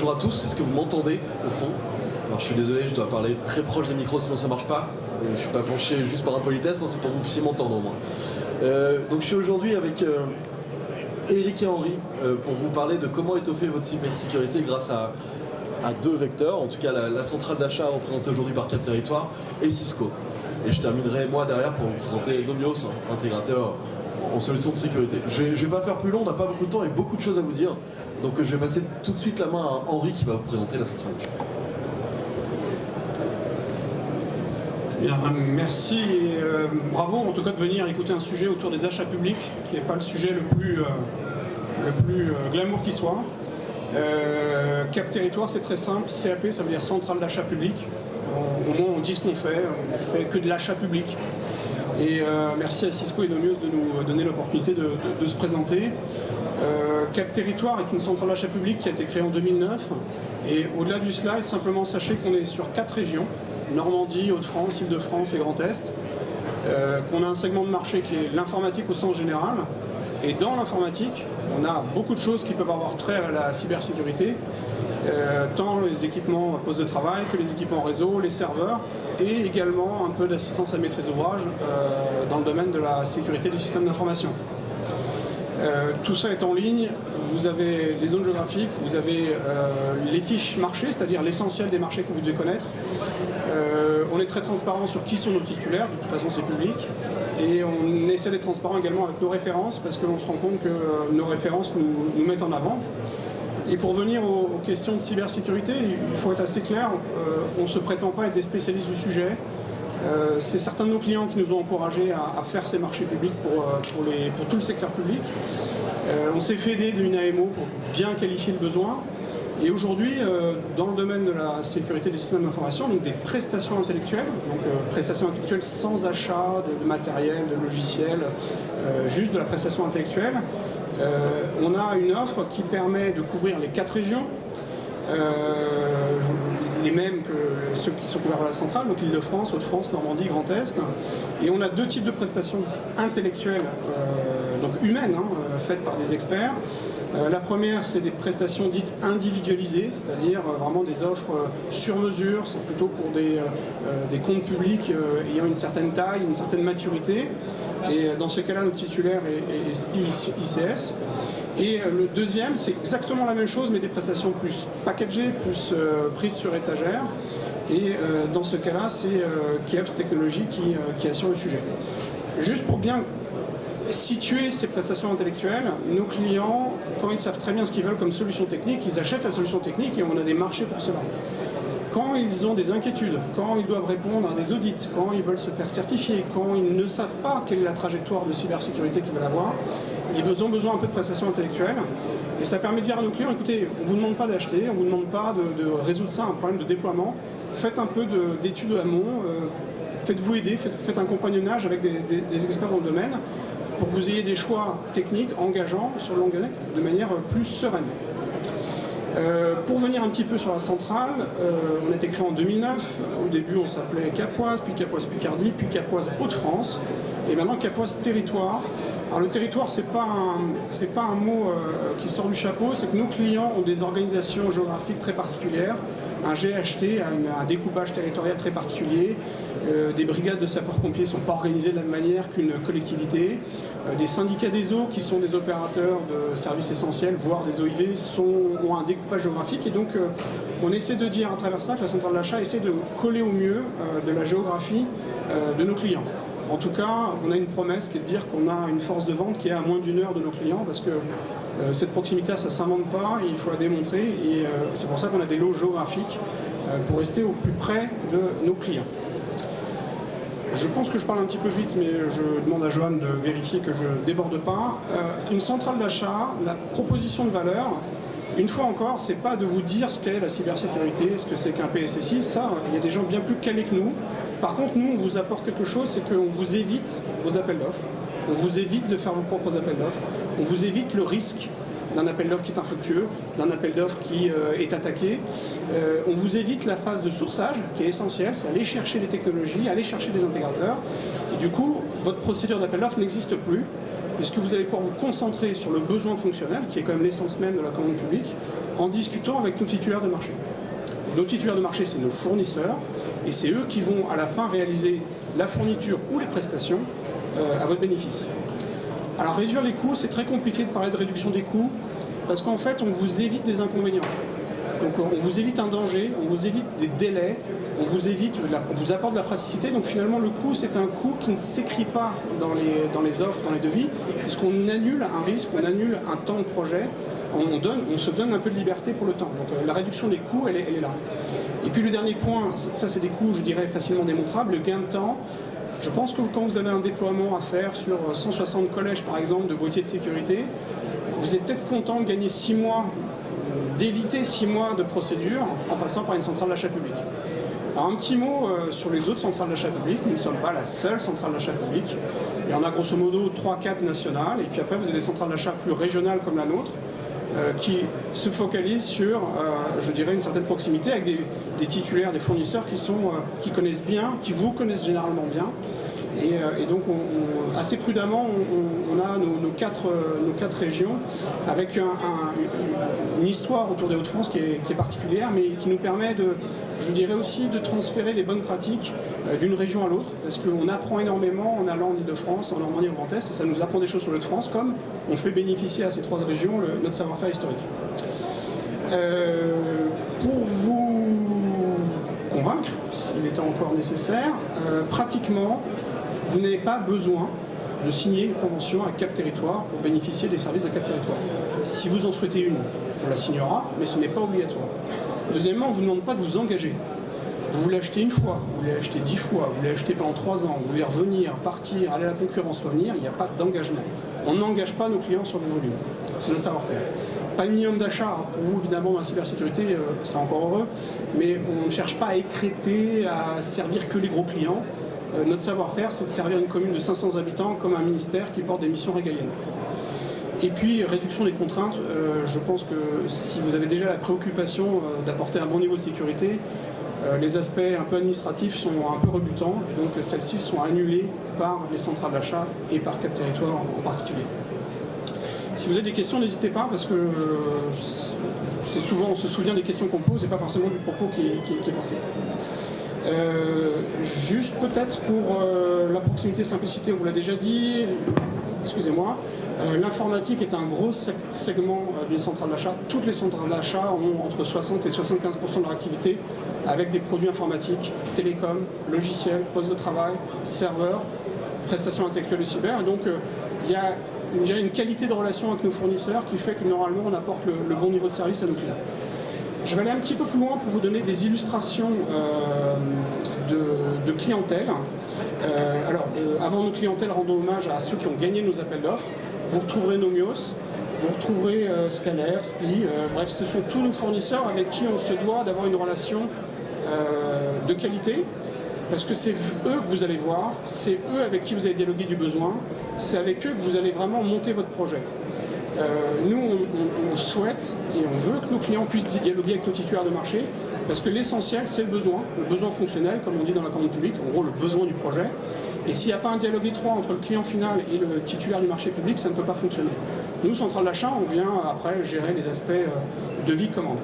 Bonjour à tous, est-ce que vous m'entendez au fond? Alors je suis désolé, je dois parler très proche des micros sinon ça marche pas. Je suis pas penché juste par impolitesse, c'est pour que vous puissiez m'entendre au moins. Donc je suis aujourd'hui avec Eric et Henri pour vous parler de comment étoffer votre cybersécurité grâce à deux vecteurs, en tout cas la centrale d'achat représentée aujourd'hui par Cap Territoire et Cisco. Et je terminerai moi derrière pour vous présenter Nomios, intégrateur en solutions de sécurité. Je vais pas faire plus long, on n'a pas beaucoup de temps et beaucoup de choses à vous dire. Donc je vais passer tout de suite la main à Henri qui va vous présenter la centrale d'achat. Bien, merci et bravo en tout cas de venir écouter un sujet autour des achats publics qui n'est pas le sujet le plus glamour qui soit. Cap Territoire, c'est très simple, CAP ça veut dire centrale d'achat public. Au moins on dit ce qu'on fait, on fait que de l'achat public. Et merci à Cisco et Nomios de nous donner l'opportunité de se présenter. Cap Territoire est une centrale d'achat public qui a été créée en 2009. Et au-delà du slide, simplement sachez qu'on est sur 4 régions. Normandie, Hauts-de-France, Île-de-France et Grand Est. Qu'on a un segment de marché qui est l'informatique au sens général. Et dans l'informatique, on a beaucoup de choses qui peuvent avoir trait à la cybersécurité. Tant les équipements poste de travail que les équipements réseau, les serveurs, et également un peu d'assistance à maîtrise d'ouvrage dans le domaine de la sécurité des systèmes d'information. Tout ça est en ligne, vous avez les zones géographiques, vous avez les fiches marchés, c'est-à-dire l'essentiel des marchés que vous devez connaître. On est très transparent sur qui sont nos titulaires, de toute façon c'est public, et on essaie d'être transparent également avec nos références, parce que l'on se rend compte que nos références nous mettent en avant. Et pour venir aux questions de cybersécurité, il faut être assez clair, on ne se prétend pas être des spécialistes du sujet. C'est certains de nos clients qui nous ont encouragés à faire ces marchés publics pour tout le secteur public. On s'est fait aider d'une AMO pour bien qualifier le besoin. Et aujourd'hui, dans le domaine de la sécurité des systèmes d'information, donc des prestations intellectuelles, donc prestations intellectuelles sans achat de matériel, de logiciel, juste de la prestation intellectuelle, on a une offre qui permet de couvrir les 4 régions, les mêmes que ceux qui sont couverts par la centrale, donc l'Île-de-France, Hauts-de-France, Normandie, Grand Est. Et on a 2 types de prestations intellectuelles, donc humaines, faites par des experts. La première, c'est des prestations dites individualisées, c'est-à-dire vraiment des offres sur mesure, c'est plutôt pour des comptes publics ayant une certaine taille, une certaine maturité. Et dans ce cas-là, notre titulaire est SPI ICS. Et le deuxième, c'est exactement la même chose, mais des prestations plus packagées, plus prises sur étagère. Et dans ce cas-là, c'est Kiops Technologies qui assure le sujet. Juste pour bien situer ces prestations intellectuelles, nos clients, quand ils savent très bien ce qu'ils veulent comme solution technique, ils achètent la solution technique et on a des marchés pour cela. Quand ils ont des inquiétudes, quand ils doivent répondre à des audits, quand ils veulent se faire certifier, quand ils ne savent pas quelle est la trajectoire de cybersécurité qu'ils veulent avoir, ils ont besoin un peu de prestations intellectuelles. Et ça permet de dire à nos clients, écoutez, on ne vous demande pas d'acheter, on ne vous demande pas de résoudre ça, un problème de déploiement. Faites un peu d'études amont, faites-vous aider, faites un compagnonnage avec des experts dans le domaine pour que vous ayez des choix techniques engageants sur le long terme de manière plus sereine. Pour venir un petit peu sur la centrale, on a été créé en 2009. Au début, on s'appelait Capoise, puis Capoise Picardie, puis Capoise Hauts-de-France, et maintenant Capoise Territoire. Alors le territoire, c'est pas un mot qui sort du chapeau, c'est que nos clients ont des organisations géographiques très particulières, un GHT, un découpage territorial très particulier. Des brigades de sapeurs-pompiers ne sont pas organisées de la même manière qu'une collectivité. Des syndicats des eaux, qui sont des opérateurs de services essentiels, voire des OIV, ont un découpage géographique. Et donc, on essaie de dire à travers ça que la centrale d'achat essaie de coller au mieux de la géographie de nos clients. En tout cas, on a une promesse qui est de dire qu'on a une force de vente qui est à moins d'1 heure de nos clients, parce que cette proximité, ça ne s'invente pas, il faut la démontrer. Et c'est pour ça qu'on a des lots géographiques pour rester au plus près de nos clients. Je pense que je parle un petit peu vite, mais je demande à Johan de vérifier que je ne déborde pas. Une centrale d'achat, la proposition de valeur, une fois encore, c'est pas de vous dire ce qu'est la cybersécurité, ce que c'est qu'un PSSI. Ça, il y a des gens bien plus calés que nous. Par contre, nous, on vous apporte quelque chose, c'est qu'on vous évite vos appels d'offres. On vous évite de faire vos propres appels d'offres. On vous évite le risque d'un appel d'offres qui est infructueux, d'un appel d'offres qui est attaqué. On vous évite la phase de sourçage, qui est essentielle, c'est aller chercher des technologies, aller chercher des intégrateurs. Et du coup, votre procédure d'appel d'offres n'existe plus, puisque vous allez pouvoir vous concentrer sur le besoin fonctionnel, qui est quand même l'essence même de la commande publique, en discutant avec nos titulaires de marché. Nos titulaires de marché, c'est nos fournisseurs, et c'est eux qui vont à la fin réaliser la fourniture ou les prestations à votre bénéfice. Alors réduire les coûts, c'est très compliqué de parler de réduction des coûts, parce qu'en fait, on vous évite des inconvénients. Donc on vous évite un danger, on vous évite des délais, on vous apporte de la praticité. Donc finalement, le coût, c'est un coût qui ne s'écrit pas dans les offres, dans les devis, puisqu'on annule un risque, on annule un temps de projet, on se donne un peu de liberté pour le temps. Donc la réduction des coûts, elle est là. Et puis le dernier point, ça c'est des coûts, je dirais, facilement démontrables, le gain de temps. Je pense que quand vous avez un déploiement à faire sur 160 collèges, par exemple, de boîtiers de sécurité, vous êtes peut-être content de gagner 6 mois, d'éviter 6 mois de procédure en passant par une centrale d'achat public. Alors un petit mot sur les autres centrales d'achat public. Nous ne sommes pas la seule centrale d'achat public. Il y en a grosso modo 3-4 nationales, et puis après vous avez des centrales d'achat plus régionales comme la nôtre, qui se focalisent sur, je dirais, une certaine proximité avec des titulaires, des fournisseurs qui connaissent bien, qui vous connaissent généralement bien. Et donc, assez prudemment, on a nos quatre régions avec une histoire autour des Hauts-de-France qui est particulière, mais qui nous permet, je dirais aussi, de transférer les bonnes pratiques d'une région à l'autre, parce qu'on apprend énormément en allant en Ile-de-France, en Normandie, au Grand Est, et ça nous apprend des choses sur le Hauts-de-France, comme on fait bénéficier à ces 3 régions notre savoir-faire historique. Pour vous convaincre, s'il était encore nécessaire, pratiquement, vous n'avez pas besoin de signer une convention à Cap Territoire pour bénéficier des services de Cap Territoire. Si vous en souhaitez une, on la signera, mais ce n'est pas obligatoire. Deuxièmement, on ne vous demande pas de vous engager. Vous voulez acheter une fois, vous voulez acheter 10 fois, vous voulez acheter pendant 3 ans, vous voulez revenir, partir, aller à la concurrence, revenir, il n'y a pas d'engagement. On n'engage pas nos clients sur le volume. C'est notre savoir-faire. Pas le minimum d'achat, pour vous évidemment dans la cybersécurité, c'est encore heureux, mais on ne cherche pas à écrêter, à servir que les gros clients. Notre savoir-faire, c'est de servir une commune de 500 habitants comme un ministère qui porte des missions régaliennes. Et puis, réduction des contraintes, je pense que si vous avez déjà la préoccupation d'apporter un bon niveau de sécurité, les aspects un peu administratifs sont un peu rebutants, et donc celles-ci sont annulées par les centrales d'achat et par Cap Territoire en particulier. Si vous avez des questions, n'hésitez pas, parce que c'est souvent, on se souvient des questions qu'on pose et pas forcément du propos qui est porté. Juste peut-être pour la proximité et simplicité, on vous l'a déjà dit, excusez-moi, l'informatique est un gros segment d'une centrale d'achat. Toutes les centrales d'achat ont entre 60 et 75% de leur activité avec des produits informatiques, télécom, logiciels, postes de travail, serveurs, prestations intellectuelles et cyber. Et donc il y a une qualité de relation avec nos fournisseurs qui fait que normalement on apporte le bon niveau de service à nos clients. Je vais aller un petit peu plus loin pour vous donner des illustrations de clientèle. Avant nos clientèles, rendons hommage à ceux qui ont gagné nos appels d'offres. Vous retrouverez Nomios, vous retrouverez Scanner, SPI, bref, ce sont tous nos fournisseurs avec qui on se doit d'avoir une relation de qualité, parce que c'est eux que vous allez voir, c'est eux avec qui vous allez dialoguer du besoin, c'est avec eux que vous allez vraiment monter votre projet. Nous, on souhaite et on veut que nos clients puissent dialoguer avec nos titulaires de marché, parce que l'essentiel, c'est le besoin fonctionnel, comme on dit dans la commande publique, en gros le besoin du projet. Et s'il n'y a pas un dialogue étroit entre le client final et le titulaire du marché public, ça ne peut pas fonctionner. Nous, centrale d'achat, on vient après gérer les aspects de vie commande.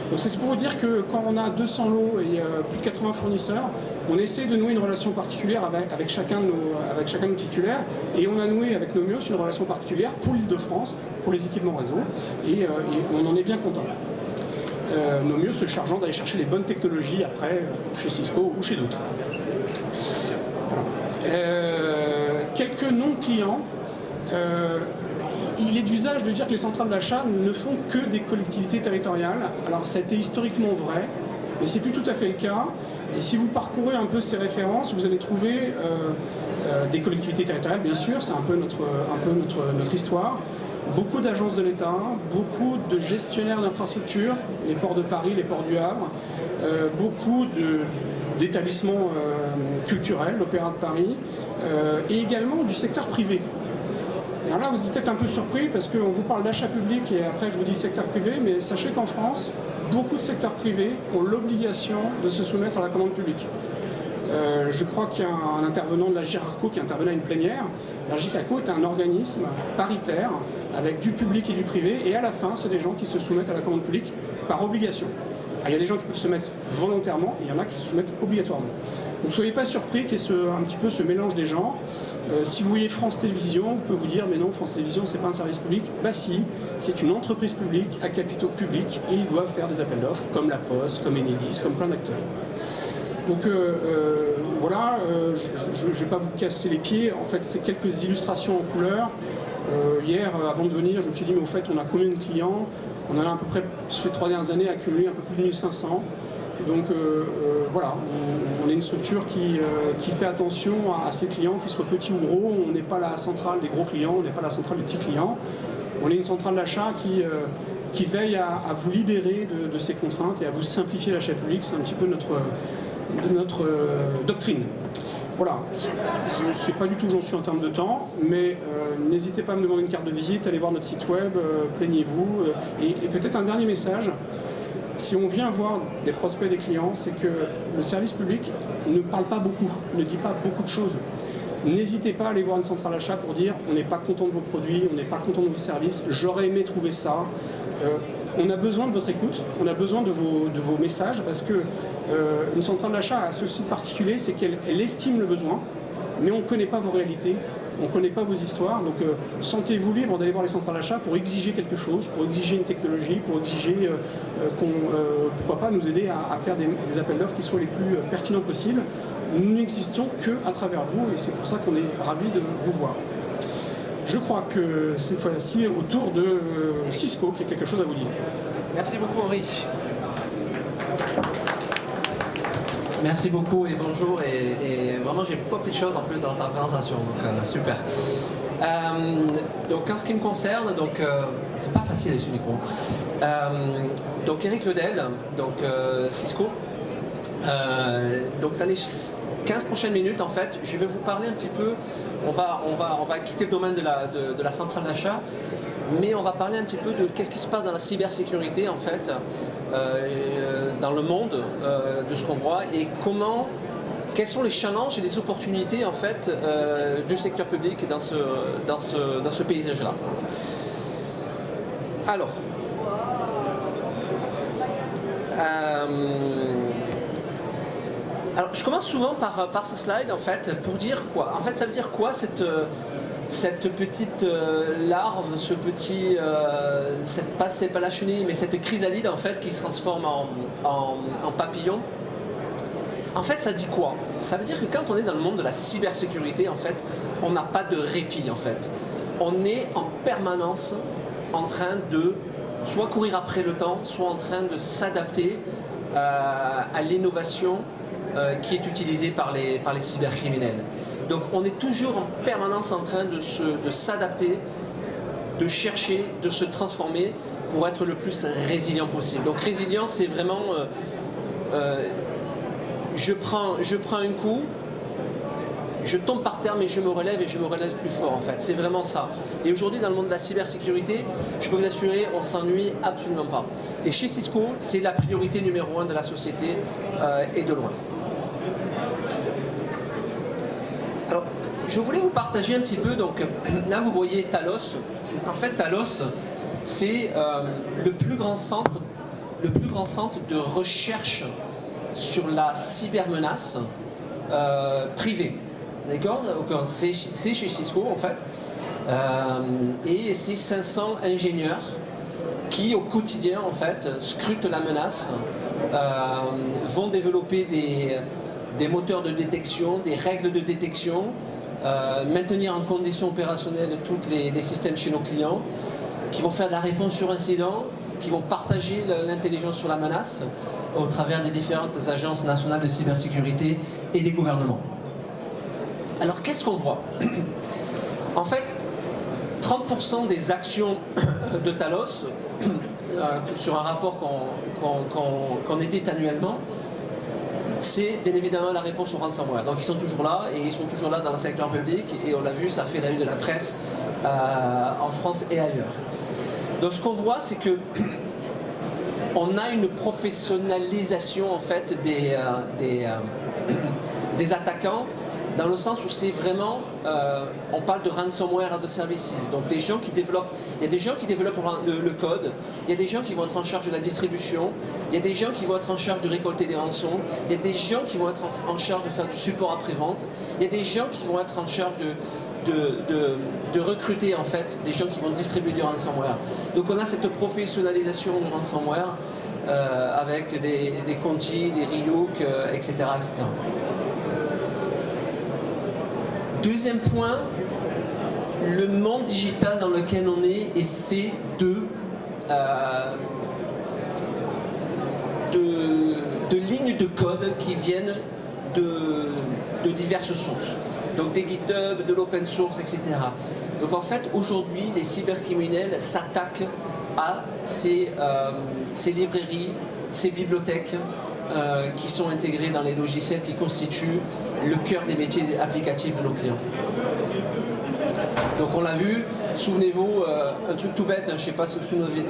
Donc c'est pour vous dire que quand on a 200 lots et plus de 80 fournisseurs, on essaie de nouer une relation particulière avec chacun de nos titulaires, et on a noué avec Nomios une relation particulière pour l'Île-de-France, pour les équipements réseau, et on en est bien content. Nomios se chargeant d'aller chercher les bonnes technologies après chez Cisco ou chez d'autres. Voilà. Quelques noms clients. Il est d'usage de dire que les centrales d'achat ne font que des collectivités territoriales. Alors ça a été historiquement vrai, mais c'est plus tout à fait le cas. Et si vous parcourez un peu ces références, vous allez trouver des collectivités territoriales, bien sûr, c'est un peu notre histoire. Beaucoup d'agences de l'État, beaucoup de gestionnaires d'infrastructures, les ports de Paris, les ports du Havre, beaucoup d'établissements culturels, l'Opéra de Paris, et également du secteur privé. Alors là, vous êtes peut-être un peu surpris parce qu'on vous parle d'achat public et après je vous dis secteur privé, mais sachez qu'en France, beaucoup de secteurs privés ont l'obligation de se soumettre à la commande publique. Je crois qu'il y a un intervenant de la GIRACO qui intervenait à une plénière. La GIRACO est un organisme paritaire avec du public et du privé, et à la fin, c'est des gens qui se soumettent à la commande publique par obligation. Il y a des gens qui peuvent se mettre volontairement, et il y en a qui se soumettent obligatoirement. Donc ne soyez pas surpris qu'il y ait un petit peu ce mélange des genres. Si vous voyez France Télévisions, vous pouvez vous dire mais non, France Télévisions c'est pas un service public. Bah si, c'est une entreprise publique à capitaux publics et ils doivent faire des appels d'offres comme La Poste, comme Enedis, comme plein d'acteurs. Donc voilà, je ne vais pas vous casser les pieds, en fait c'est quelques illustrations en couleur. Hier, avant de venir, je me suis dit mais au fait on a combien de clients? On en a à peu près, sur les 3 dernières années, accumulé un peu plus de 1500. Donc voilà, on est une structure qui fait attention à ses clients, qu'ils soient petits ou gros. On n'est pas la centrale des gros clients, on n'est pas la centrale des petits clients. On est une centrale d'achat qui veille à vous libérer de ces contraintes et à vous simplifier l'achat public. C'est un petit peu notre doctrine. Voilà, je ne sais pas du tout où j'en suis en termes de temps, mais n'hésitez pas à me demander une carte de visite, allez voir notre site web, plaignez-vous. Et peut-être un dernier message. Si on vient voir des prospects, des clients, c'est que le service public ne parle pas beaucoup, ne dit pas beaucoup de choses. N'hésitez pas à aller voir une centrale achat pour dire on n'est pas content de vos produits, on n'est pas content de vos services, j'aurais aimé trouver ça. On a besoin de votre écoute, on a besoin de vos messages parce que une centrale d'achat a ceci de particulier, c'est qu'elle estime le besoin, mais on ne connaît pas vos réalités. On ne connaît pas vos histoires, donc sentez-vous libre d'aller voir les centrales d'achat pour exiger quelque chose, pour exiger une technologie, pour exiger pourquoi pas nous aider à faire des appels d'offres qui soient les plus pertinents possibles. Nous n'existons qu'à travers vous et c'est pour ça qu'on est ravis de vous voir. Je crois que cette fois-ci, au tour de Cisco, qui a quelque chose à vous dire. Merci beaucoup Henri. Merci beaucoup et bonjour et vraiment j'ai beaucoup appris de choses en plus dans ta présentation, donc super. Donc en ce qui me concerne, donc c'est pas facile les micro. Donc Eric Ledel, donc Cisco. Donc dans les 15 prochaines minutes en fait, je vais vous parler un petit peu. On va quitter le domaine de la centrale d'achat, mais on va parler un petit peu de qu'est-ce qui se passe dans la cybersécurité en fait. Dans le monde de ce qu'on voit et quels sont les challenges et les opportunités en fait du secteur public dans ce paysage-là. Alors, je commence souvent par ce slide en fait pour dire quoi. En fait, ça veut dire quoi cette petite larve, c'est pas la chenille, mais cette chrysalide en fait qui se transforme en papillon. En fait, ça dit quoi? Ça veut dire que quand on est dans le monde de la cybersécurité, en fait, on n'a pas de répit en fait. On est en permanence en train de soit courir après le temps, soit en train de s'adapter à l'innovation qui est utilisée par les cybercriminels. Donc on est toujours en permanence en train de s'adapter, de chercher, de se transformer pour être le plus résilient possible. Donc résilient, c'est vraiment je prends un coup, je tombe par terre mais je me relève et je me relève plus fort en fait. C'est vraiment ça. Et aujourd'hui dans le monde de la cybersécurité, je peux vous assurer, on s'ennuie absolument pas. Et chez Cisco, c'est la priorité numéro 1 de la société et de loin. Alors, je voulais vous partager un petit peu, donc là vous voyez Talos. En fait Talos, c'est le plus grand centre de recherche sur la cybermenace privée. D'accord? C'est chez Cisco en fait. Et c'est 500 ingénieurs qui au quotidien en fait scrutent la menace, vont développer des moteurs de détection, des règles de détection, maintenir en condition opérationnelle tous les systèmes chez nos clients, qui vont faire de la réponse sur incident, qui vont partager l'intelligence sur la menace au travers des différentes agences nationales de cybersécurité et des gouvernements. Alors qu'est-ce qu'on voit? En fait, 30% des actions de Talos, sur un rapport qu'on édite annuellement, c'est bien évidemment la réponse au ransomware. Donc ils sont toujours là, et ils sont toujours là dans le secteur public, et on l'a vu, ça fait la une de la presse en France et ailleurs. Donc ce qu'on voit, c'est que on a une professionnalisation en fait des attaquants dans le sens où c'est vraiment, on parle de ransomware as a services, donc des gens qui développent, il y a des gens qui développent le code, il y a des gens qui vont être en charge de la distribution, il y a des gens qui vont être en charge de récolter des rançons, il y a des gens qui vont être en charge de faire du support après-vente, il y a des gens qui vont être en charge de recruter en fait des gens qui vont distribuer du ransomware. Donc on a cette professionnalisation du ransomware avec des Conti, des Ryuk, etc., etc. Deuxième point, le monde digital dans lequel on est fait de lignes de code qui viennent de diverses sources. Donc des GitHub, de l'open source, etc. Donc en fait, aujourd'hui, les cybercriminels s'attaquent à ces librairies, ces bibliothèques qui sont intégrées dans les logiciels qui constituent le cœur des métiers applicatifs de nos clients. Donc on l'a vu, souvenez-vous, un truc tout bête, je ne sais pas si vous vous souvenez,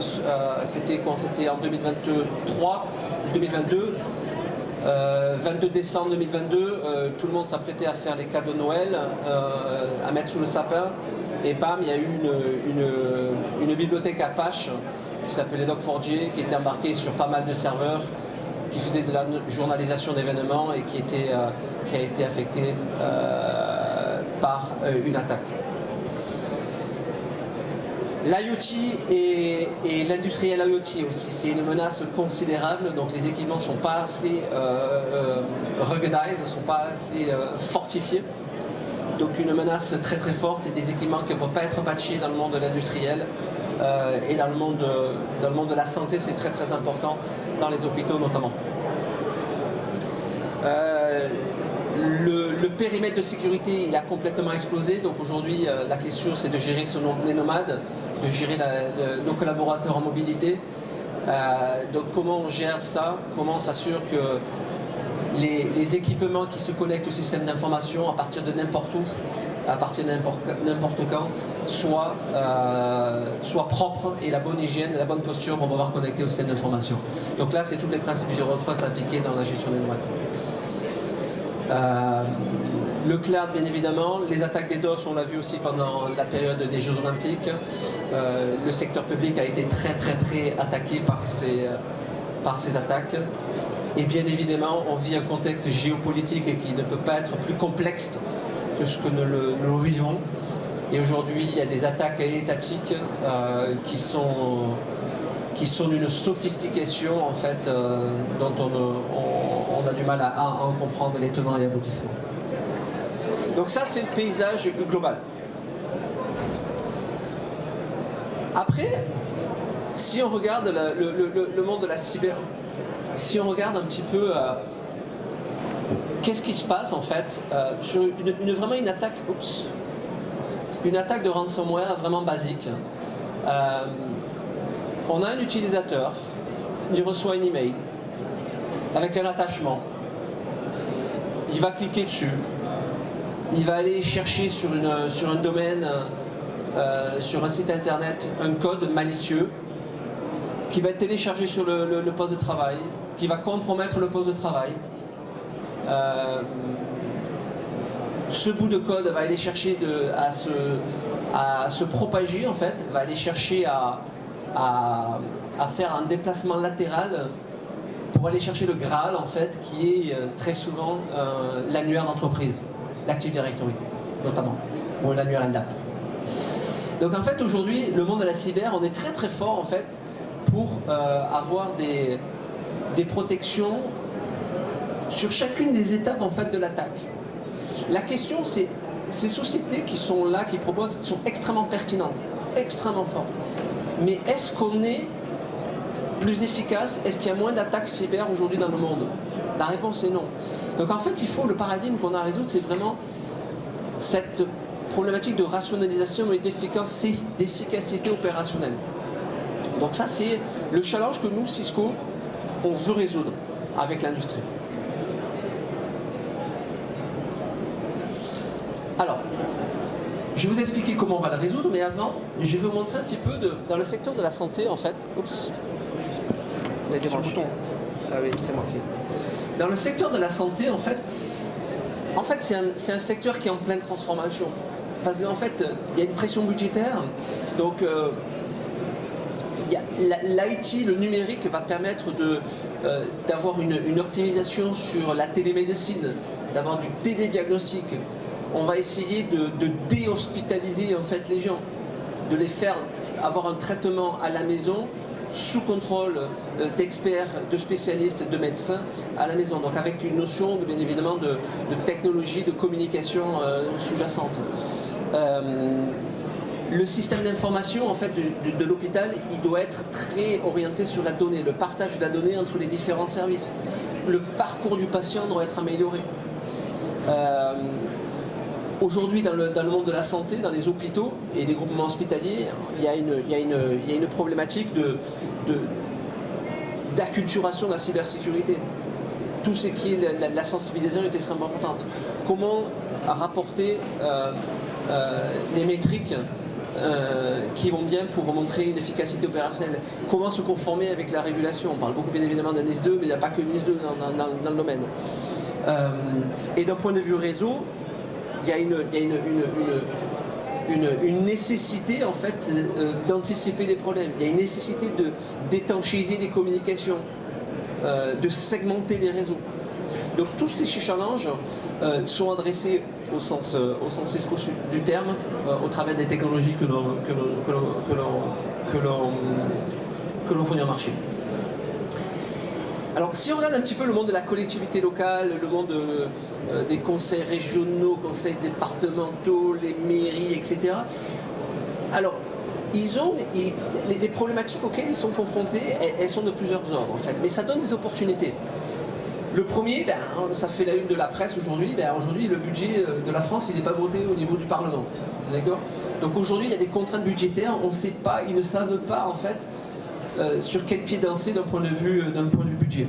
c'était quand c'était en 2022, 22 décembre 2022, tout le monde s'apprêtait à faire les cadeaux de Noël, à mettre sous le sapin, et bam, il y a eu une bibliothèque Apache qui s'appelait Log4j, qui était embarquée sur pas mal de serveurs, qui faisait de la journalisation d'événements et qui a été affectée par une attaque. L'IoT et l'industriel IoT aussi, c'est une menace considérable, donc les équipements ne sont pas assez ruggedized, ne sont pas assez fortifiés. Donc une menace très très forte et des équipements qui ne peuvent pas être patchés dans le monde de l'industriel et dans le monde de la santé, c'est très très important, dans les hôpitaux notamment. Le périmètre de sécurité il a complètement explosé, donc aujourd'hui la question c'est de gérer les nomades, de gérer nos collaborateurs en mobilité. Donc comment on gère ça, comment on s'assure que les équipements qui se connectent au système d'information à partir de n'importe où, à partir de n'importe quand, soient propres et la bonne hygiène, la bonne posture pour pouvoir connecter au système d'information. Donc là c'est tous les principes du Zero Trust appliqués dans la gestion des nomades. Le cloud bien évidemment, les attaques des DOS on l'a vu aussi pendant la période des Jeux Olympiques. Le secteur public a été très très très attaqué par ces attaques. Et bien évidemment on vit un contexte géopolitique et qui ne peut pas être plus complexe que ce que nous vivons. Et aujourd'hui il y a des attaques étatiques qui sont d'une sophistication en fait dont on a du mal à en comprendre les tenants et les aboutissements. Donc ça c'est le paysage global. Après, si on regarde le monde de la cyber, si on regarde un petit peu qu'est-ce qui se passe en fait sur vraiment une attaque de ransomware vraiment basique. On a un utilisateur, il reçoit un email avec un attachement, il va cliquer dessus, il va aller chercher sur un domaine, sur un site internet, un code malicieux qui va être téléchargé sur le poste de travail, qui va compromettre le poste de travail. Ce bout de code va aller chercher à se propager en fait, va aller chercher à faire un déplacement latéral pour aller chercher le Graal en fait, qui est très souvent l'annuaire d'entreprise, l'Active Directory notamment, ou l'annuaire LDAP. Donc en fait aujourd'hui, le monde de la cyber, on est très très fort en fait pour avoir des protections sur chacune des étapes en fait de l'attaque. La question c'est, ces sociétés qui sont là, qui proposent, sont extrêmement pertinentes, extrêmement fortes. Mais est-ce qu'on est plus efficace? Est-ce qu'il y a moins d'attaques cyber aujourd'hui dans le monde? La réponse est non. Donc en fait, le paradigme qu'on a à résoudre, c'est vraiment cette problématique de rationalisation et d'efficacité opérationnelle. Donc ça, c'est le challenge que nous, Cisco, on veut résoudre avec l'industrie. Alors, je vais vous expliquer comment on va le résoudre, mais avant, je vais vous montrer un petit peu dans le secteur de la santé, en fait. Oups, vous avez débranché. Ah oui, c'est moi qui. Dans le secteur de la santé, en fait, En fait, c'est un secteur qui est en pleine transformation. Parce qu'en fait, il y a une pression budgétaire. Donc, l'IT, le numérique, va permettre d'avoir une optimisation sur la télémédecine, d'avoir du télédiagnostic. On va essayer de déhospitaliser en fait les gens, de les faire avoir un traitement à la maison sous contrôle d'experts, de spécialistes, de médecins à la maison. Donc avec une notion bien évidemment de technologie, de communication sous-jacente. Le système d'information en fait de l'hôpital, il doit être très orienté sur la donnée, le partage de la donnée entre les différents services. Le parcours du patient doit être amélioré. Aujourd'hui, dans le monde de la santé, dans les hôpitaux et les groupements hospitaliers, il y a une problématique d'acculturation de la cybersécurité. Tout ce qui est la sensibilisation est extrêmement importante. Comment rapporter les métriques qui vont bien pour montrer une efficacité opérationnelle. Comment se conformer avec la régulation. On parle beaucoup bien évidemment d'un NIS2, mais il n'y a pas que NIS2 dans le domaine. Et d'un point de vue réseau, il y a une nécessité en fait d'anticiper des problèmes. Il y a une nécessité d'étanchéiser des communications, de segmenter des réseaux. Donc tous ces challenges sont adressés au sens Cisco du terme, au travers des technologies que l'on fournit au marché. Alors si on regarde un petit peu le monde de la collectivité locale, le monde des conseils régionaux, conseils départementaux, les mairies, etc. Alors, ils ont les problématiques auxquelles ils sont confrontés, elles sont de plusieurs ordres en fait, mais ça donne des opportunités. Le premier, ça fait la une de la presse aujourd'hui, aujourd'hui le budget de la France il n'est pas voté au niveau du Parlement. D'accord ? Donc aujourd'hui il y a des contraintes budgétaires, on ne sait pas, ils ne savent pas en fait sur quel pied danser d'un point de vue budget.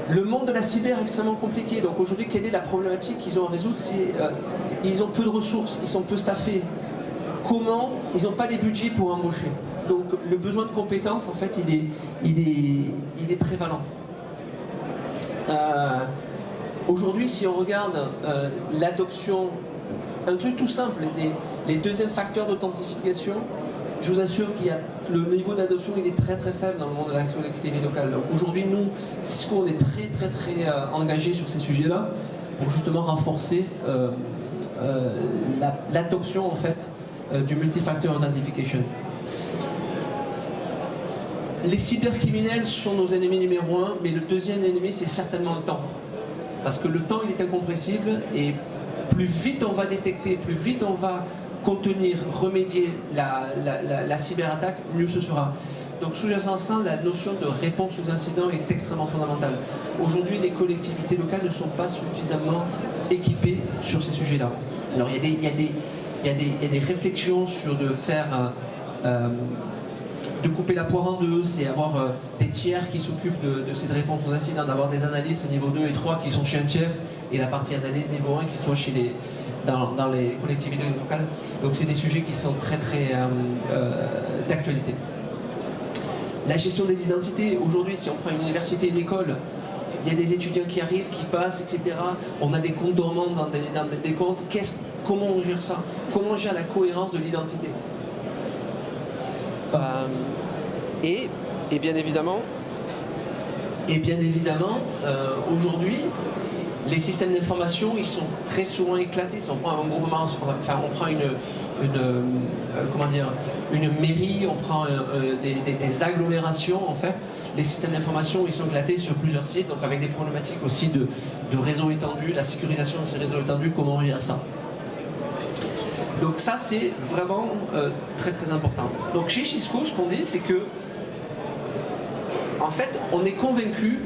Le monde de la cyber est extrêmement compliqué, donc aujourd'hui quelle est la problématique qu'ils ont à résoudre? C'est ils ont peu de ressources, ils sont peu staffés. Comment? Ils n'ont pas les budgets pour embaucher. Donc le besoin de compétences en fait il est prévalent. Aujourd'hui si on regarde l'adoption, un truc tout simple, les deuxièmes facteurs d'authentification, je vous assure qu'il y a le niveau d'adoption il est très très faible dans le monde de la collectivité locale. Aujourd'hui nous, Cisco, on est très engagés sur ces sujets-là pour justement renforcer l'adoption en fait du multifactor authentification. Les cybercriminels sont nos ennemis numéro 1, mais le deuxième ennemi c'est certainement le temps. Parce que le temps il est incompressible et plus vite on va détecter, plus vite on va contenir, remédier la cyberattaque, mieux ce sera. Donc sous-jacent à ça, la notion de réponse aux incidents est extrêmement fondamentale. Aujourd'hui, les collectivités locales ne sont pas suffisamment équipées sur ces sujets-là. Alors il y a des réflexions sur de faire, de couper la poire en deux, c'est avoir des tiers qui s'occupent de cette réponse aux incidents, d'avoir des analystes niveau 2 et 3 qui sont chez un tiers, et la partie analyse niveau 1 qui soit chez dans les collectivités locales. Donc c'est des sujets qui sont très d'actualité. La gestion des identités, aujourd'hui si on prend une université, une école, il y a des étudiants qui arrivent, qui passent, etc. On a des comptes dormants dans des comptes. Comment on gère ça? Comment on gère la cohérence de l'identité? Et bien évidemment, aujourd'hui, les systèmes d'information, ils sont très souvent éclatés. Si on prend un groupement, on prend une mairie, on prend des agglomérations, en fait, les systèmes d'information, ils sont éclatés sur plusieurs sites, donc avec des problématiques aussi de réseaux étendus, la sécurisation de ces réseaux étendus, comment on gère ça. Donc ça, c'est vraiment très important. Donc chez Cisco, ce qu'on dit, c'est que, en fait, on est convaincu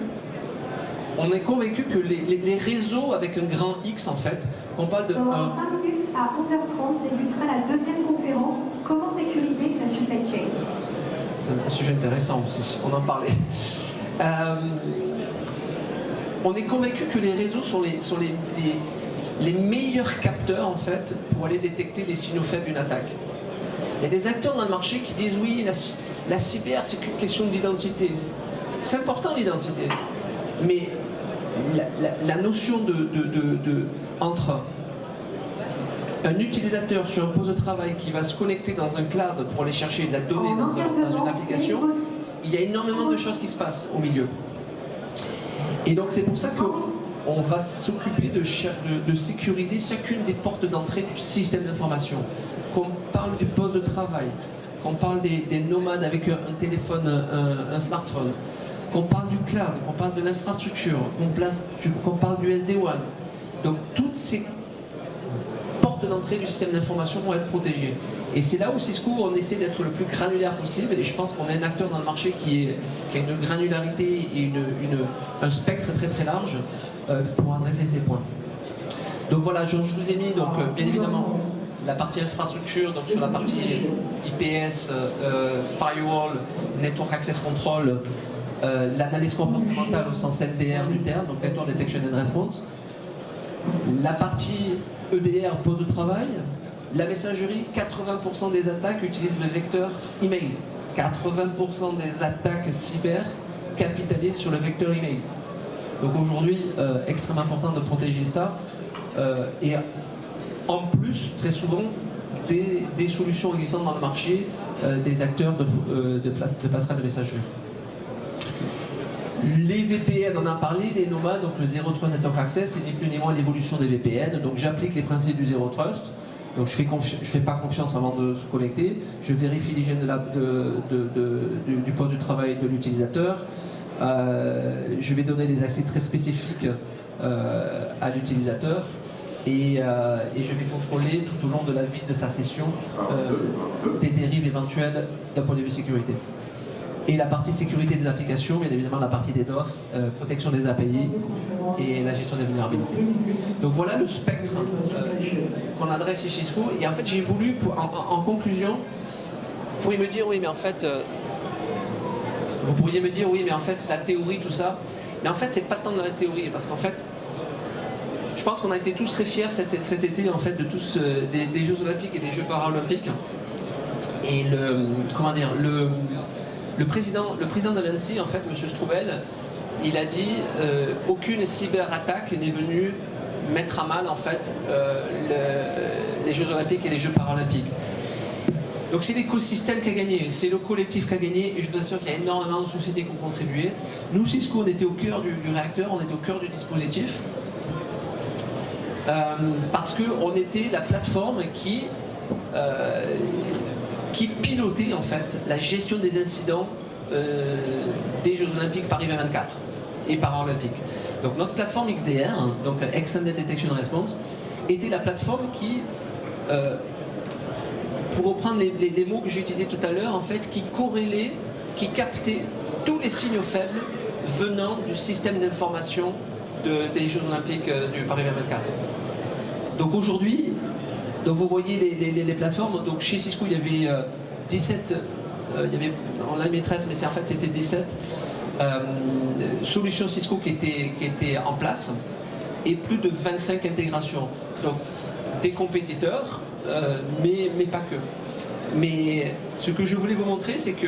que les réseaux avec un grand X, en fait, on parle de... Dans 5 minutes, à 11h30, débutera la deuxième conférence « Comment sécuriser sa supply chain ». C'est un sujet intéressant aussi, on en parlait. On est convaincu que les réseaux sont les meilleurs capteurs, en fait, pour aller détecter les signaux faibles d'une attaque. Il y a des acteurs dans le marché qui disent « Oui, la cyber, c'est qu'une question d'identité ». C'est important l'identité, mais la notion entre un utilisateur sur un poste de travail qui va se connecter dans un cloud pour aller chercher de la donnée dans une application, il y a énormément de choses qui se passent au milieu. Et donc c'est pour ça qu'on va s'occuper de sécuriser chacune des portes d'entrée du système d'information. Qu'on parle du poste de travail, qu'on parle des nomades avec un téléphone, un smartphone, qu'on parle du cloud, qu'on parle de l'infrastructure, qu'on parle du SD-WAN. Donc toutes ces portes d'entrée du système d'information vont être protégées. Et c'est là où Cisco, on essaie d'être le plus granulaire possible, et je pense qu'on est un acteur dans le marché qui a une granularité et un spectre très très large pour adresser ces points. Donc voilà, je vous ai mis donc, bien évidemment la partie infrastructure, donc sur la partie IPS, Firewall, Network Access Control, l'analyse comportementale au sens NDR du terme, donc Network Detection and Response, la partie EDR, poste de travail, la messagerie, 80% des attaques utilisent le vecteur email. 80% des attaques cyber capitalisent sur le vecteur email. Donc aujourd'hui, extrêmement important de protéger ça. Et en plus, très souvent, des solutions existantes dans le marché, des acteurs de passerelles de messagerie. Les VPN, on en a parlé, les nomades, donc le Zero Trust Network Access, c'est ni plus ni moins l'évolution des VPN. Donc j'applique les principes du Zero Trust. Donc je fais pas confiance avant de se connecter. Je vérifie l'hygiène du poste du travail de l'utilisateur. Je vais donner des accès très spécifiques à l'utilisateur. Et je vais contrôler tout au long de la vie de sa session des dérives éventuelles d'un point de vue sécurité. Et la partie sécurité des applications, bien évidemment la partie des DOF, protection des API et la gestion des vulnérabilités. Donc voilà le spectre qu'on adresse chez Cisco. Et en fait j'ai voulu, en conclusion, vous pourriez me dire oui mais en fait, c'est la théorie tout ça. Mais en fait c'est pas tant de la théorie parce qu'en fait je pense qu'on a été tous très fiers cet été en fait de tous des Jeux Olympiques et des Jeux Paralympiques. Et le président de l'ANSSI, en fait, M. Stroubel, il a dit aucune cyberattaque n'est venue mettre à mal en fait les Jeux Olympiques et les Jeux Paralympiques. Donc c'est l'écosystème qui a gagné, c'est le collectif qui a gagné, et je vous assure qu'il y a énormément de sociétés qui ont contribué. Nous, Cisco, on était au cœur du réacteur, on était au cœur du dispositif. Parce qu'on était la plateforme qui pilotait en fait la gestion des incidents des Jeux Olympiques Paris 2024 et Paralympiques. Donc notre plateforme XDR, donc Extended Detection and Response, était la plateforme qui, pour reprendre les mots que j'ai utilisés tout à l'heure, en fait, qui corrélait, qui captait tous les signaux faibles venant du système d'information des Jeux Olympiques du Paris 2024. Donc aujourd'hui, donc vous voyez les plateformes. Donc chez Cisco, il y avait 17, on l'a mis 13, mais en fait c'était 17 solutions Cisco qui étaient en place et plus de 25 intégrations. Donc des compétiteurs, mais pas que. Mais ce que je voulais vous montrer, c'est que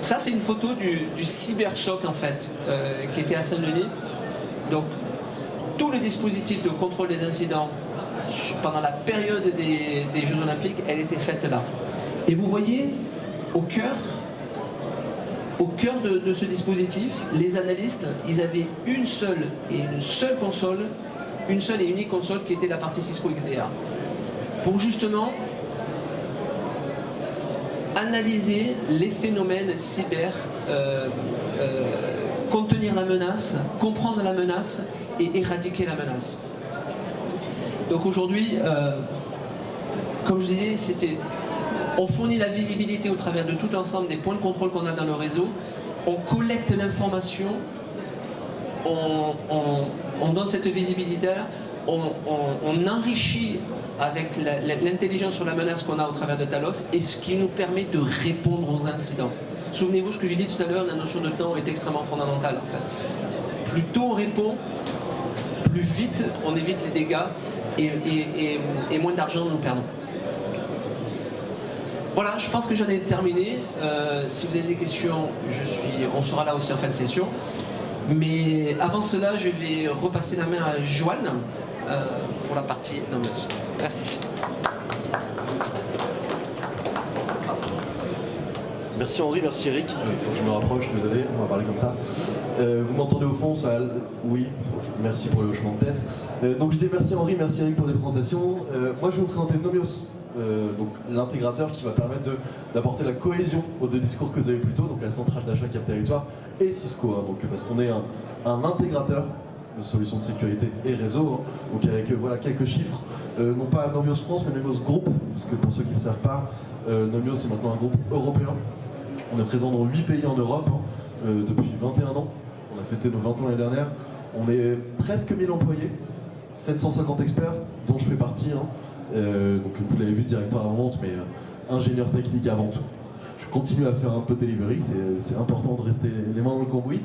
ça, c'est une photo du cyberchoc en fait, qui était à Saint-Denis. Donc tous les dispositifs de contrôle des incidents pendant la période des Jeux Olympiques, elle était faite là. Et vous voyez, au cœur de ce dispositif, les analystes, ils avaient une seule et unique console qui était la partie Cisco XDR. Pour justement analyser les phénomènes cyber, contenir la menace, comprendre la menace et éradiquer la menace. Donc aujourd'hui, comme je disais, on fournit la visibilité au travers de tout l'ensemble des points de contrôle qu'on a dans le réseau, on collecte l'information, on donne cette visibilité-là, on enrichit avec l'intelligence sur la menace qu'on a au travers de Talos, et ce qui nous permet de répondre aux incidents. Souvenez-vous ce que j'ai dit tout à l'heure, la notion de temps est extrêmement fondamentale en fait. Plus tôt on répond, plus vite on évite les dégâts et moins d'argent nous perdons. Voilà, je pense que j'en ai terminé. Si vous avez des questions, on sera là aussi en fin de session. Mais avant cela, je vais repasser la main à Joanne pour la partie Nomios. Merci. Merci Henri, merci Eric. Il faut que je me rapproche, désolé, on va parler comme ça. Vous m'entendez au fond, ça... Oui, merci pour le hochement de tête. Donc je dis merci Henri, merci Eric pour les présentations. Moi je vais vous présenter Nomios, donc l'intégrateur qui va permettre d'apporter la cohésion aux deux discours que vous avez plus tôt, donc la centrale d'achat Cap Territoire et Cisco, hein, donc, parce qu'on est un intégrateur de solutions de sécurité et réseau, hein, donc avec voilà, quelques chiffres, non pas Nomios France mais Nomios Group, parce que pour ceux qui ne le savent pas, Nomios c'est maintenant un groupe européen. On est présent dans 8 pays en Europe hein, depuis 21 ans. On a fêté nos 20 ans l'année dernière. On est presque 1000 employés, 750 experts, dont je fais partie. Hein. Donc vous l'avez vu, directeur à la vente, mais ingénieur technique avant tout. Je continue à faire un peu de delivery, c'est important de rester les mains dans le cambouis.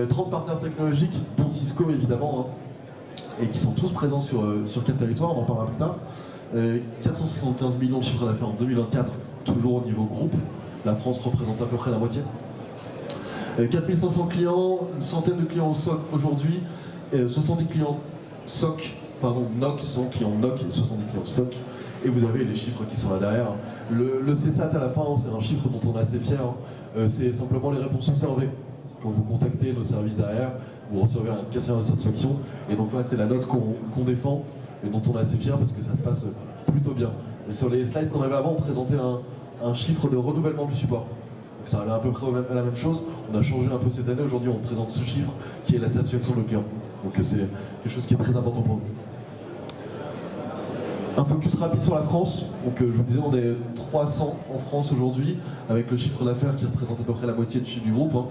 30 partenaires technologiques, dont Cisco évidemment, hein, et qui sont tous présents sur Cap Territoire, on en parlera plus tard. 475 millions de chiffres d'affaires en 2024, toujours au niveau groupe. La France représente à peu près la moitié. 4500 clients, une centaine de clients au SOC aujourd'hui, 70 clients SOC, pardon, NOC, 100 clients NOC et 70 clients SOC. Et vous avez les chiffres qui sont là derrière. Le CSAT à la fin, c'est un chiffre dont on est assez fier. Hein. C'est simplement les réponses au survey. Quand vous contactez nos services derrière, vous recevez un questionnaire de satisfaction. Et donc voilà, c'est la note qu'on défend et dont on est assez fier parce que ça se passe plutôt bien. Et sur les slides qu'on avait avant, on présentait un chiffre de renouvellement du support. Donc ça allait à peu près à la même chose. On a changé un peu cette année. Aujourd'hui, on présente ce chiffre qui est la satisfaction de nos clients. Donc c'est quelque chose qui est très important pour nous. Un focus rapide sur la France. Donc je vous disais, on est 300 en France aujourd'hui, avec le chiffre d'affaires qui représente à peu près la moitié du chiffre du groupe. Hein.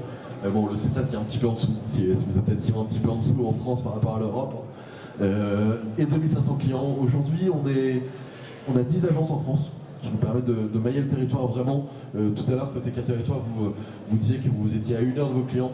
Bon, le CSAT qui est un petit peu en dessous, si vous êtes peut-être tiré un petit peu en dessous en France par rapport à l'Europe. Et 2500 clients. Aujourd'hui, on a 10 agences en France qui nous permettent de mailler le territoire vraiment. Tout à l'heure, côté Cap Territoire, vous disiez que vous étiez à 1 heure de vos clients.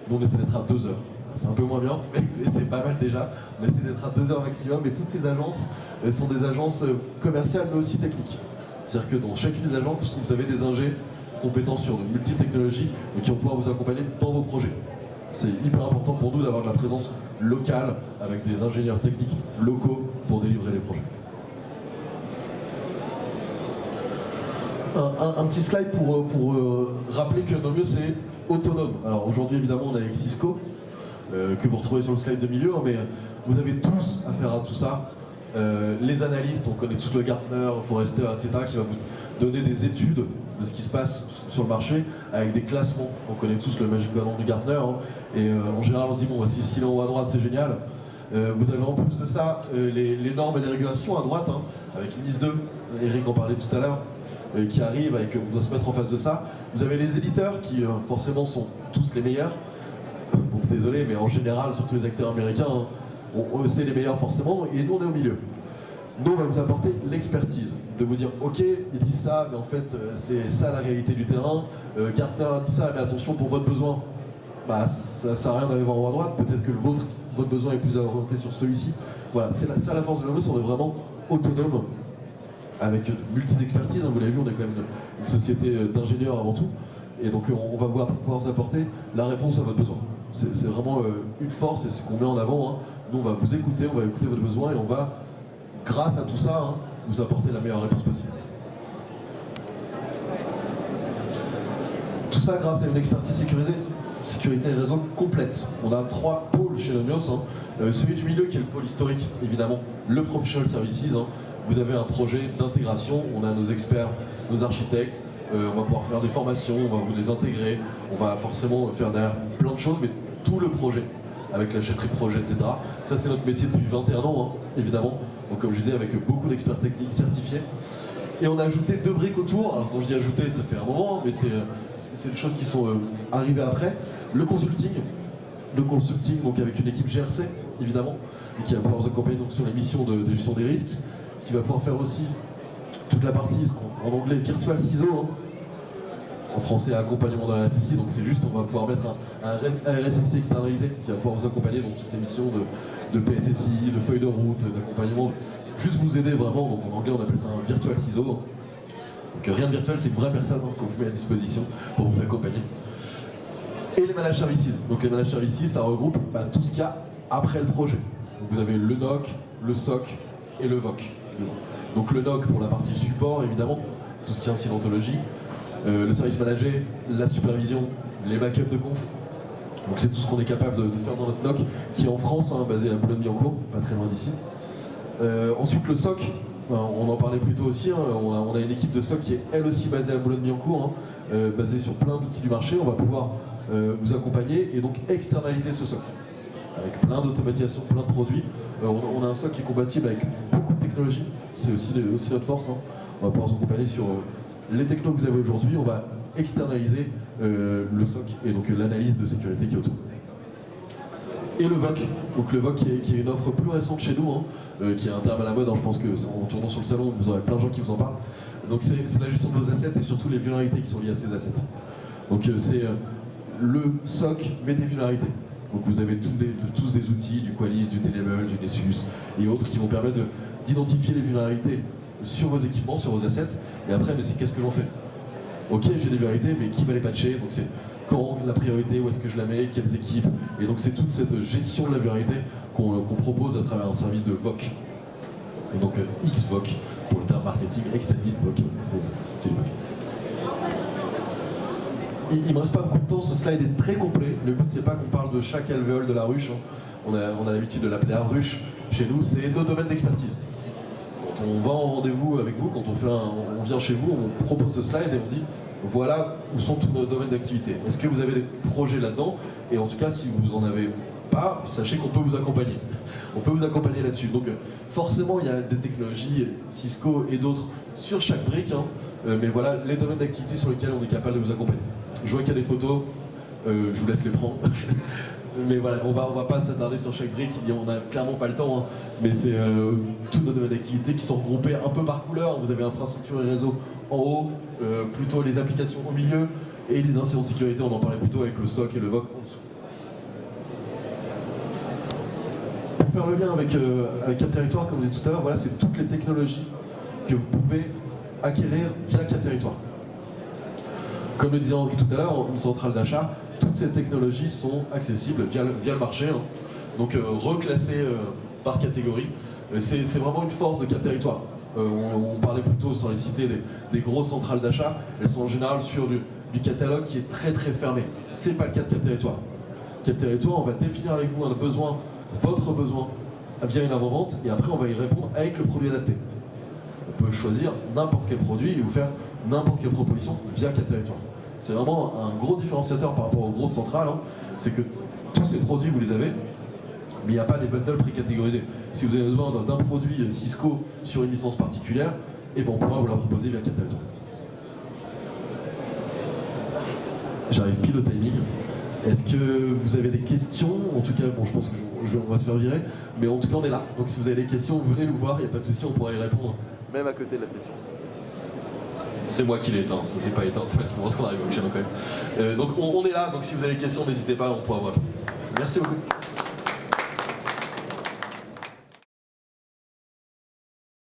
Nous, on essaie d'être à 2 heures. C'est un peu moins bien, mais c'est pas mal déjà. On essaie d'être à 2 heures maximum. Et toutes ces agences sont des agences commerciales, mais aussi techniques. C'est-à-dire que dans chacune des agences, vous avez des ingés compétents sur de multiples technologies et qui vont pouvoir vous accompagner dans vos projets. C'est hyper important pour nous d'avoir de la présence locale avec des ingénieurs techniques locaux pour délivrer les projets. Un petit slide pour rappeler que Nomios c'est autonome. Alors aujourd'hui évidemment on est avec Cisco, que vous retrouvez sur le slide de milieu, mais vous avez tous affaire à tout ça. Les analystes, on connaît tous le Gartner, Forrester, etc., qui va vous donner des études de ce qui se passe sur le marché avec des classements. On connaît tous le Magic Quadrant du Gartner, hein, et en général on se dit bon, si s'il est en haut à droite c'est génial. Vous avez en plus de ça les normes et les régulations à droite, hein, avec NIS 2, Eric en parlait tout à l'heure, qui arrive, on doit se mettre en face de ça. Vous avez les éditeurs qui forcément sont tous les meilleurs. Donc désolé, mais en général, surtout les acteurs américains, hein, c'est les meilleurs forcément, et nous on est au milieu. Nous on va vous apporter l'expertise, de vous dire ok, ils disent ça, mais en fait c'est ça la réalité du terrain. Gartner a dit ça, mais attention pour votre besoin, bah, ça sert à rien d'aller voir en haut à droite, peut-être que votre besoin est plus orienté sur celui-ci. Voilà, c'est ça la force de Nomios, on est vraiment autonome. Avec multi-expertise, hein, vous l'avez vu, on est quand même une société d'ingénieurs avant tout, et donc on va pouvoir vous apporter la réponse à votre besoin. C'est vraiment une force, et ce qu'on met en avant. Hein. Nous on va vous écouter, on va écouter votre besoin, et on va, grâce à tout ça, hein, vous apporter la meilleure réponse possible. Tout ça grâce à une expertise sécurité et réseau complète. On a 3 pôles chez Nomios. Hein. Celui du milieu qui est le pôle historique, évidemment, le Professional Services. Hein. Vous avez un projet d'intégration, on a nos experts, nos architectes, on va pouvoir faire des formations, on va vous les intégrer, on va forcément faire derrière plein de choses, mais tout le projet, avec la chefferie de projet, etc. Ça c'est notre métier depuis 21 ans, hein, évidemment. Donc comme je disais, avec beaucoup d'experts techniques certifiés. Et on a ajouté 2 briques autour. Alors quand je dis ajouter, ça fait un moment, mais c'est des choses qui sont arrivées après. Le consulting, donc avec une équipe GRC, évidemment, qui va pouvoir vous accompagner donc, sur les missions de gestion des risques, qui va pouvoir faire aussi toute la partie, en anglais, virtual CISO, hein. En français, accompagnement dans la RSSI, donc c'est juste, on va pouvoir mettre un RSSI externalisé qui va pouvoir vous accompagner dans toutes ces missions de PSSI, de feuille de route, d'accompagnement, juste vous aider vraiment. Donc en anglais, on appelle ça un virtual CISO. Donc rien de virtuel, c'est une vraie personne, hein, qu'on vous met à disposition pour vous accompagner. Et les managed services. Donc les managed services, ça regroupe tout ce qu'il y a après le projet. Donc vous avez le NOC, le SOC et le VOC. Donc le NOC pour la partie support, évidemment, tout ce qui est incidentologie. Le service manager, la supervision, les backups de conf. Donc c'est tout ce qu'on est capable de faire dans notre NOC, qui est en France, basé à Boulogne-Billancourt, pas très loin d'ici. Ensuite le SOC, on en parlait plus tôt aussi, on a une équipe de SOC qui est elle aussi basée à Boulogne-Billancourt, basée sur plein d'outils du marché. On va pouvoir vous accompagner et donc externaliser ce SOC. Avec plein d'automatisation, plein de produits. On a un SOC qui est compatible avec beaucoup de technologies, c'est aussi notre force. On va pouvoir s'accompagner sur les technos que vous avez aujourd'hui, on va externaliser le SOC et donc l'analyse de sécurité qui est autour. Et le VOC, donc le VOC qui est une offre plus récente chez nous, qui est un terme à la mode, je pense qu'en tournant sur le salon, vous aurez plein de gens qui vous en parlent. Donc c'est la gestion de vos assets et surtout les vulnérabilités qui sont liées à ces assets. Donc c'est le SOC mais des vulnérabilités. Donc vous avez tous des outils, du Qualys, du Tenable, du Nessus et autres qui vont permettre d'identifier les vulnérabilités sur vos équipements, sur vos assets. Et après, mais c'est qu'est-ce que j'en fais? Ok, j'ai des vulnérabilités, mais qui va les patcher? Donc c'est quand, la priorité, où est-ce que je la mets, quelles équipes? Et donc c'est toute cette gestion de la vulnérabilité qu'on propose à travers un service de VOC. Et donc XVOC, pour le terme marketing, Extended VOC, c'est le VOC. Il me reste pas beaucoup de temps, ce slide est très complet. Le but c'est pas qu'on parle de chaque alvéole de la ruche, on a l'habitude de l'appeler ruche. Chez nous, c'est nos domaines d'expertise. Quand on va en rendez-vous avec vous, quand on vient chez vous, on propose ce slide et on dit voilà où sont tous nos domaines d'activité. Est-ce que vous avez des projets là-dedans? Et en tout cas, si vous en avez pas, sachez qu'on peut vous accompagner. On peut vous accompagner là-dessus. Donc forcément, il y a des technologies, Cisco et d'autres sur chaque brique, mais voilà les domaines d'activité sur lesquels on est capable de vous accompagner. Je vois qu'il y a des photos, je vous laisse les prendre. Mais voilà, on va pas s'attarder sur chaque brique, on a clairement pas le temps, mais c'est tous nos domaines d'activité qui sont regroupés un peu par couleur. Vous avez infrastructure et réseau en haut, plutôt les applications au milieu, et les incidents de sécurité, on en parlait plutôt avec le SOC et le VOC en dessous. Pour faire le lien avec Cap Territoire, comme je disais tout à l'heure, voilà, c'est toutes les technologies que vous pouvez acquérir via Cap Territoire. Comme le disait Henri tout à l'heure, une centrale d'achat, toutes ces technologies sont accessibles via le marché, donc reclassées par catégorie. C'est vraiment une force de Cap Territoire. On parlait plutôt, sans les citer, des grosses centrales d'achat. Elles sont en général sur du catalogue qui est très très fermé. C'est pas le cas de Cap Territoire. Cap Territoire, on va définir avec vous un besoin, votre besoin, via une avant-vente, et après on va y répondre avec le produit adapté. On peut choisir n'importe quel produit et vous faire n'importe quelle proposition via Cap Territoire. C'est vraiment un gros différenciateur par rapport aux grosses centrales, c'est que tous ces produits vous les avez, mais il n'y a pas des bundles précatégorisés. Si vous avez besoin d'un produit Cisco sur une licence particulière, et on pourra vous la proposer via Cap Territoire. J'arrive pile au timing. Est-ce que vous avez des questions? En tout cas, bon, je pense qu'on va se faire virer, mais en tout cas on est là. Donc si vous avez des questions, venez nous voir, il n'y a pas de souci, on pourra y répondre même à côté de la session. C'est moi qui l'ai éteint, ça s'est pas éteint, en fait, je pense qu'on arrive au piano quand même. Donc on est là, donc si vous avez des questions, n'hésitez pas, on pourra voir. Merci beaucoup.